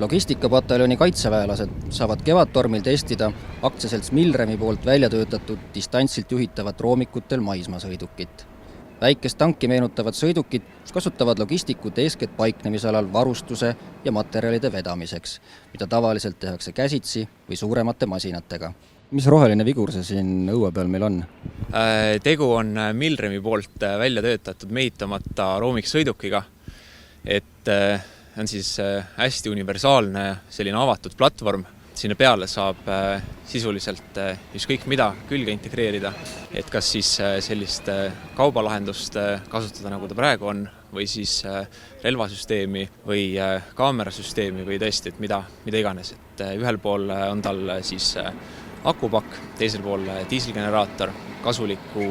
Logistikapataljoni kaitseväelased saavad Kevadtormil testida aktsiaselts Milremi poolt välja töötatud distantsilt juhitavat roomikutel maismaasõidukit. Väikest tanki meenutavad sõidukid kasutavad logistikut eeskätt paiknemisalal varustuse ja materjalide vedamiseks, mida tavaliselt tehakse käsitsi või suuremate masinatega. Mis roheline vigur see siin õue peal meil on? Tegu on Milremi poolt välja töötatud mehitamata roomiksõidukiga, et on siis hästi universaalne selline avatud platvorm. Sinna peale saab sisuliselt ükskõik mida külge integreerida, et kas siis sellist kaubalahendust kasutada, nagu ta praegu on, või siis relvasüsteemi või kaamerasüsteemi või tõesti, et mida iganes. Et ühel pool on tal siis akupakk, teisel pool diiselgeneraator, kasulikku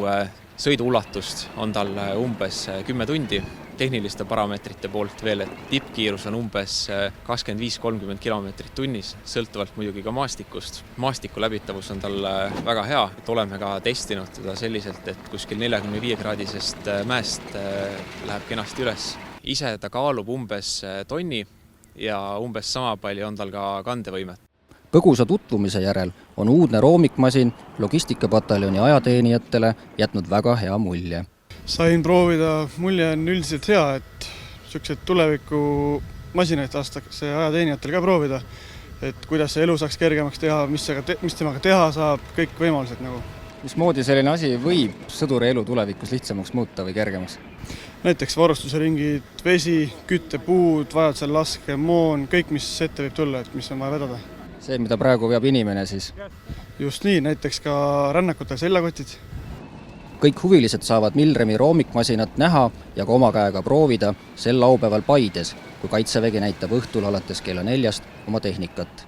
sõiduulatust on tal umbes 10 tundi. Tehniliste parameetrite poolt veel, et tippkiirus on umbes 25-30 kilomeetrit tunnis, sõltuvalt muidugi ka maastikust. Maastiku läbitavus on tal väga hea, et oleme ka testinud teda selliselt, et kuskil 45-kraadisest mäest läheb kenasti üles. Ise ta kaalub umbes tonni ja umbes sama palju on tal ka kandevõimet. Põgusa tutvumise järel on uudne roomikmasin logistikapataljoni ajateenijatele jätnud väga hea mulje. Sain proovida, mulje on üldiselt hea, et sellised tuleviku masinaid lastakse ajateenijatele ka proovida, et kuidas see elu saaks kergemaks teha, mis temaga teha saab, kõik võimalused nagu. Mismoodi selline asi võib sõduri elu tulevikus lihtsamaks muuta või kergemaks? Näiteks varustuseringid, vesi, küttepuud, vajadusel laske, moon, kõik mis ette võib tulla, et mis on vaja vedada. See, mida praegu veab inimene siis? Just nii, näiteks ka rännakutel seljakotid. Kõik huvilised saavad Milremi roomikmasinat näha ja ka oma käega proovida sel laupäeval Paides, kui Kaitsevägi näitab õhtul alates kella 4 oma tehnikat.